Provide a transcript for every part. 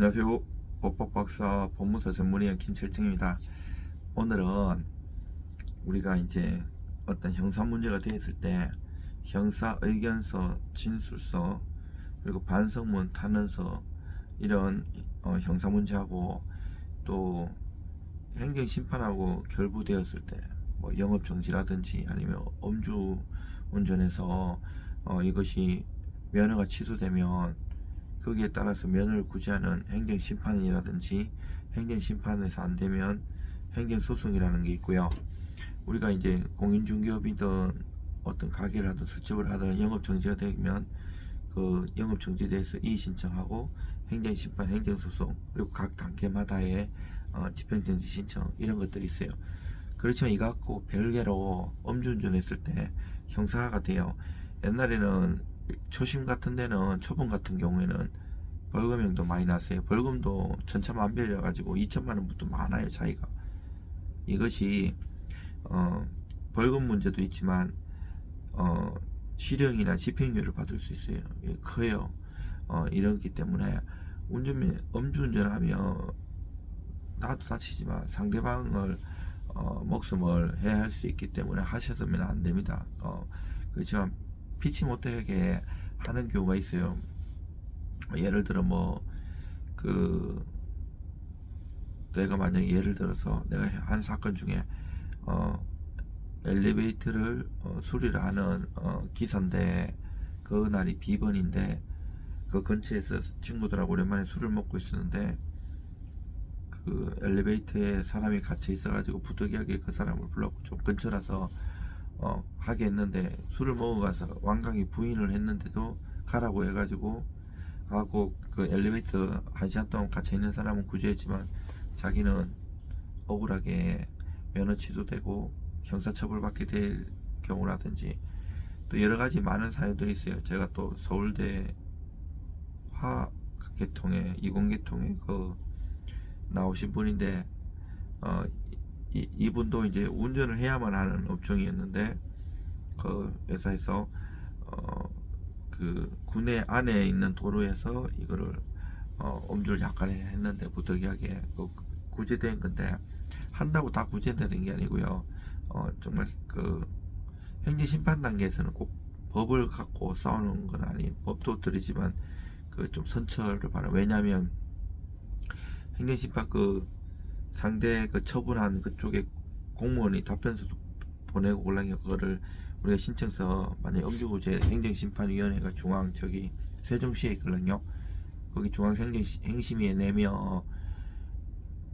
안녕하세요. 법학박사 법무사 전문의원 김철증입니다. 오늘은 우리가 이제 어떤 형사 문제가 되었을 때 형사 의견서, 진술서, 그리고 반성문, 탄원서 이런 형사 문제하고 또 행정심판하고 결부되었을 때 뭐 영업정지라든지 아니면 음주 운전해서 이것이 면허가 취소되면 거기에 따라서 면허를 구제하는 행정심판이라든지 행정심판에서 안되면 행정소송이라는 게 있고요. 우리가 이제 공인중개업이든 어떤 가게를 하든 술집을 하든 영업정지가 되면 그 영업정지돼서 이의신청하고 행정심판, 행정소송, 그리고 각 단계마다의 집행정지 신청 이런 것들이 있어요. 그렇지만 이거 갖고 별개로 음주운전 했을 때 형사가 돼요. 옛날에는 초심 같은 데는, 초범 같은 경우에는 벌금형도 많이 났어요. 벌금도 천차만별이라 가지고 2천만 원부터 많아요, 차이가. 이것이 벌금 문제도 있지만 실형이나 집행유예를 받을 수 있어요. 이게 커요. 이렇기 때문에 음주운전하면 나도 다치지만 상대방을 목숨을 해할 수 있기 때문에 하셔서는 안 됩니다. 그렇지만 피치 못하게 하는 경우가 있어요. 예를 들어 내가 만약에 예를 들어서 내가 한 사건 중에 엘리베이터를 수리를 하는 기사인데 그 날이 비번인데 그 근처에서 친구들하고 오랜만에 술을 먹고 있었는데 그 엘리베이터에 사람이 갇혀 있어가지고 부득이하게 그 사람을 불렀고 좀 근처라서 하게 했는데 술을 먹어가서 완강히 부인을 했는데도 가라고 해가지고 하고 그 엘리베이터 1시간 동안 갇혀 있는 사람은 구제했지만 자기는 억울하게 면허 취소되고 형사처벌받게 될 경우라든지 또 여러가지 많은 사유들이 있어요. 제가 또 서울대 화계통에 이공계통에 그 나오신 분인데 이분도 이제 운전을 해야만 하는 업종이었는데 그 회사에서 그 구내 안에 있는 도로에서 이거를 음주를 약간 했는데 부득이하게 구제된 건데 한다고 다 구제되는 게 아니고요. 정말 그 행정심판 단계에서는 꼭 법을 갖고 싸우는 건 아니, 법도 들이지만 그 좀 선처를 바라. 왜냐하면 행정심판 그 상대 그 처분한 그쪽에 공무원이 답변서도 보내고 올라게 그거를 우리가 신청서 만약 음주구제 행정심판위원회가 중앙 저기 세종시에 있거든요. 거기 중앙행심위에 내면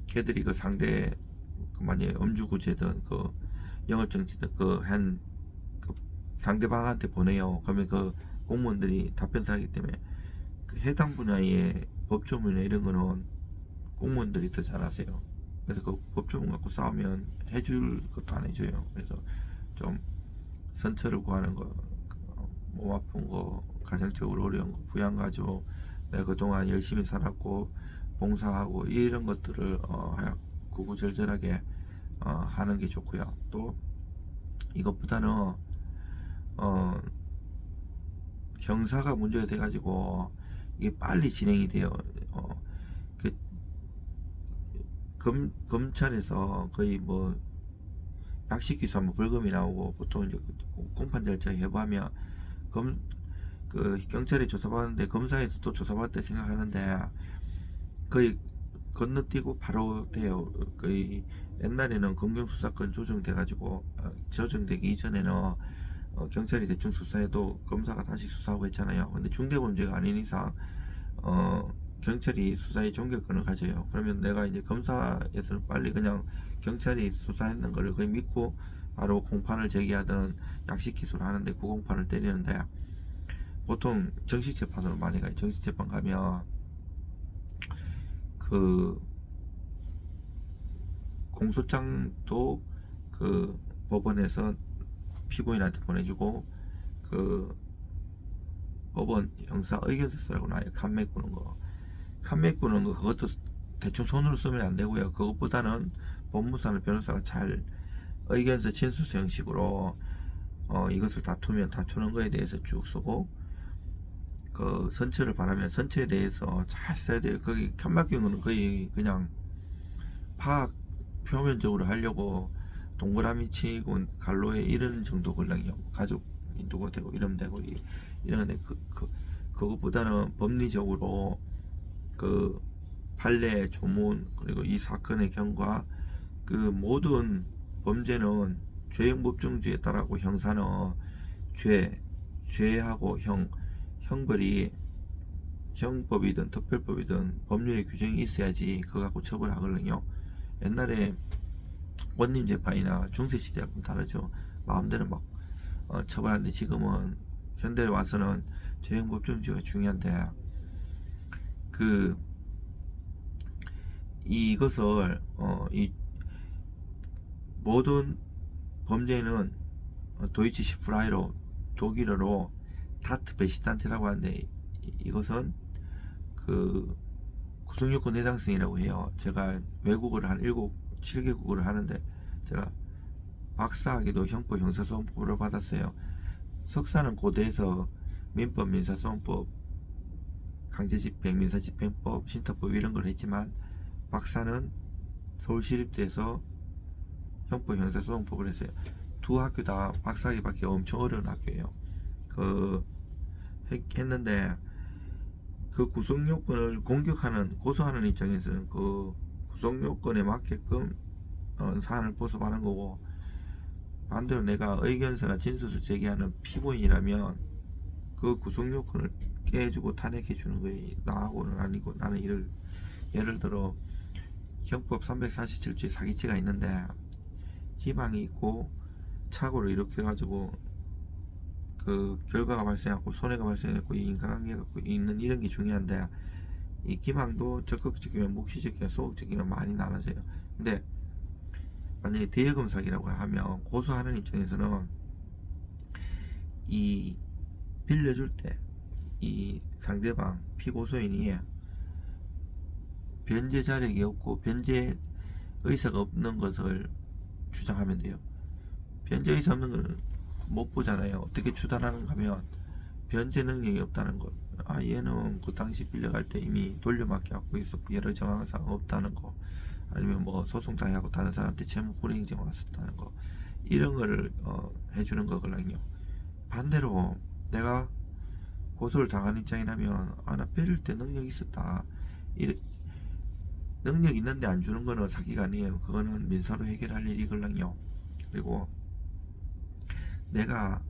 걔들이 그 상대 그 만약에 음주구제든 그 영업정지든 그 상대방한테 보내요. 그러면 그 공무원들이 답변서 하기 때문에 그 해당 분야의 법조문이나 이런 거는 공무원들이 더 잘하세요. 그래서 그 법조문 갖고 싸우면 해줄 것도 안 해줘요. 그래서 좀 선처를 구하는 거, 몸 아픈 거, 가정적으로 어려운 거, 부양가족, 내가 그동안 열심히 살았고 봉사하고 이런 것들을 구구절절하게 하는 게 좋고요. 또 이것보다는 형사가 문제가 돼가지고 이게 빨리 진행이 돼요. 그 검찰에서 거의 약식 기소하면 벌금이 나오고 보통 이제 공판 절차 해부하면 그 경찰이 조사받는데 검사에서 또 조사받을 때 생각하는데 거의 건너뛰고 바로 돼요. 거의 옛날에는 검경수사권 조정돼가지고 조정되기 이전에는 경찰이 대충 수사해도 검사가 다시 수사하고 했잖아요. 근데 중대범죄가 아닌 이상 경찰이 수사의 종결권을 가져요. 그러면 내가 이제 검사에서는 빨리 그냥 경찰이 수사했는 거를 거의 믿고 바로 공판을 제기하든 약식 기소를 하는데 구공판을 때리는데 보통 정식재판으로 많이 가요. 정식재판 가면 그 공소장도 그 법원에서 피고인한테 보내주고 그 법원 형사 의견서라고 나와요. 칸맥 꾸는 거. 칸맥 꾸는 거 그것도 대충 손으로 쓰면 안 되고요. 그것보다는 법무사나 변호사가 잘 의견서 진술서 형식으로 이것을 다투면 다투는 거에 대해서 쭉 쓰고 그 선처를 바라면 선처에 대해서 잘 써야 돼요. 거기 칸막힌 거는 거의 그냥 파악 표면적으로 하려고 동그라미 치고 갈로에 이런 정도 걸랑이요. 가족 누구 되고 이러면 되고 이런데 그것보다는 법리적으로 그 판례 조문 그리고 이 사건의 경과 그 모든 범죄는 죄형 법정주의에 따라고 형사는 죄하고 형벌이 형법이든 특별법이든 법률의 규정이 있어야지 그거 갖고 처벌하거든요. 옛날에 원님 재판이나 중세시대하고는 다르죠. 마음대로 막 처벌하는데 지금은 현대에 와서는 죄형 법정주의가 중요한데 그 이것을 이 모든 범죄는 도이치 시프라이로 독일어로 다트 베시탄트라고 하는데 이것은 그 구성요건 해당성이라고 해요. 제가 외국어를 한 7개국어를 하는데 제가 박사학위도 형법 형사소송법으로 받았어요. 석사는 고대에서 민법 민사소송법 강제집행 민사집행법 신탁법 이런 걸 했지만 박사는 서울시립대에서 형법 형사소송법을 했어요. 두 학교 다 박사학위 받기 엄청 어려운 학교예요. 했는데 그 구성요건을 공격하는 고소하는 입장에서는 그 구성요건에 맞게끔 사안을 보sob하는 거고 반대로 내가 의견서나 진술을 제기하는 피고인이라면 그 구성요건을 깨주고 탄핵해 주는 거예요. 나하고는 아니고 나는 예를 들어 형법 347조에 사기죄가 있는데 기망이 있고 착오를 일으켜 가지고 그 결과가 발생하고 손해가 발생했고 인과관계가 있는 이런 게 중요한데 이 기망도 적극적이면 묵시적이면 소극적이면 많이 나눠져요. 근데 만약에 대여금 사기라고 하면 고소하는 입장에서는 이 빌려줄 때 이 상대방 피고소인이 변제 자력이 없고 변제 의사가 없는 것을 주장하면 돼요. 변제 의사 없는 걸 못 보잖아요. 어떻게 추단하는가 하면 변제 능력이 없다는 것. 얘는 그 당시 빌려갈 때 이미 돌려막기 하고 있었고 여러 정황상 없다는 거. 아니면 뭐 소송 당하고 다른 사람한테 채무 불이행정 왔었다는 거. 이런 거를 해주는 거거든요. 반대로 내가 고소를 당한 입장이라면 나 빌릴 때 능력이 있었다. 능력 있는데 안 주는 거는 사기가 아니에요. 그거는 민사로 해결할 일이거든요. 그리고 내가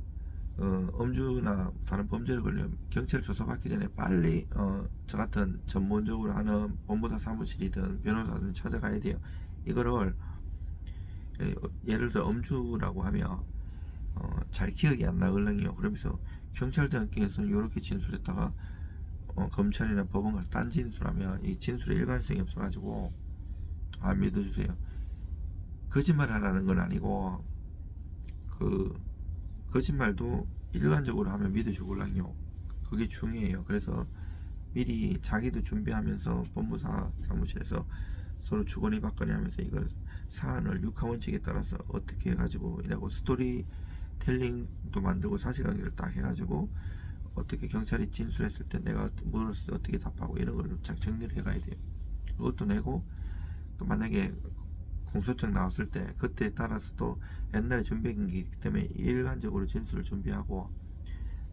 음주나 다른 범죄를 걸리면 경찰 조사받기 전에 빨리 저 같은 전문적으로 하는 법무사 사무실이든 변호사든 찾아가야 돼요. 이거를 예를 들어 음주라고 하면 잘 기억이 안 나거든요. 그러면서 경찰대학교에서는 이렇게 진술했다가 검찰이나 법원 가서 딴 진술하면 이 진술에 일관성이 없어가지고 안 믿어주세요. 거짓말 하라는 건 아니고 그 거짓말도 일관적으로 하면 믿어주거든요. 그게 중요해요. 그래서 미리 자기도 준비하면서 법무사 사무실에서 서로 주거니 받거니 하면서 이걸 사안을 육하원칙에 따라서 어떻게 해가지고 이라고 스토리 텔링도 만들고 사실관계를 딱 해가지고 어떻게 경찰이 진술했을 때 내가 물었을 때 어떻게 답하고 이런 걸 잘 정리를 해가야 돼요. 그것도 내고 또 만약에 공소장 나왔을 때 그때에 따라서 또 옛날에 준비한 게 있기 때문에 일관적으로 진술을 준비하고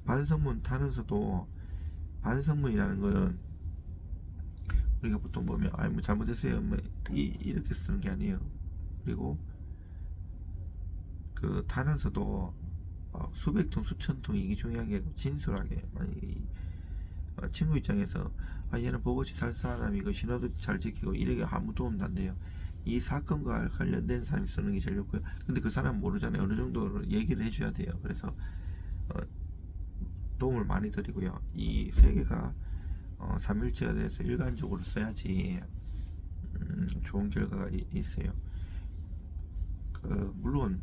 반성문 타는서도 반성문이라는 거는 우리가 보통 보면 뭐 잘못했어요 뭐 이렇게 쓰는 게 아니에요. 그리고 그 타는서도 수백 통 수천 통 이게 중요한 게 아니고 진솔하게 만약에 친구 입장에서 얘는 버거치 살 사람이고 신호도 잘 지키고 이렇게 아무 도움도 안 돼요. 이 사건과 관련된 사람이 쓰는 게 제일 좋고요. 근데 그 사람 모르잖아요. 어느 정도 얘기를 해줘야 돼요. 그래서 도움을 많이 드리고요. 이 세 개가 3일체에 대해서 일관적으로 써야지 좋은 결과가 있어요. 물론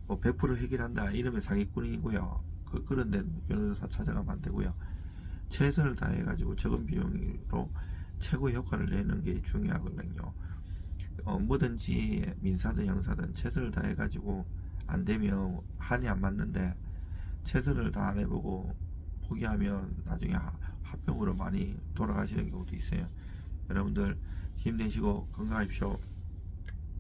뭐 100% 해결한다 이러면 사기꾼이고요. 그런 데는 변호사 찾아가면 안 되고요. 최선을 다해가지고 적은 비용으로 최고의 효과를 내는 게 중요하거든요. 뭐든지 민사든 형사든 최선을 다해가지고 안 되면 한이 안 맞는데 최선을 다 안 해보고 포기하면 나중에 합병으로 많이 돌아가시는 경우도 있어요. 여러분들 힘내시고 건강하십시오.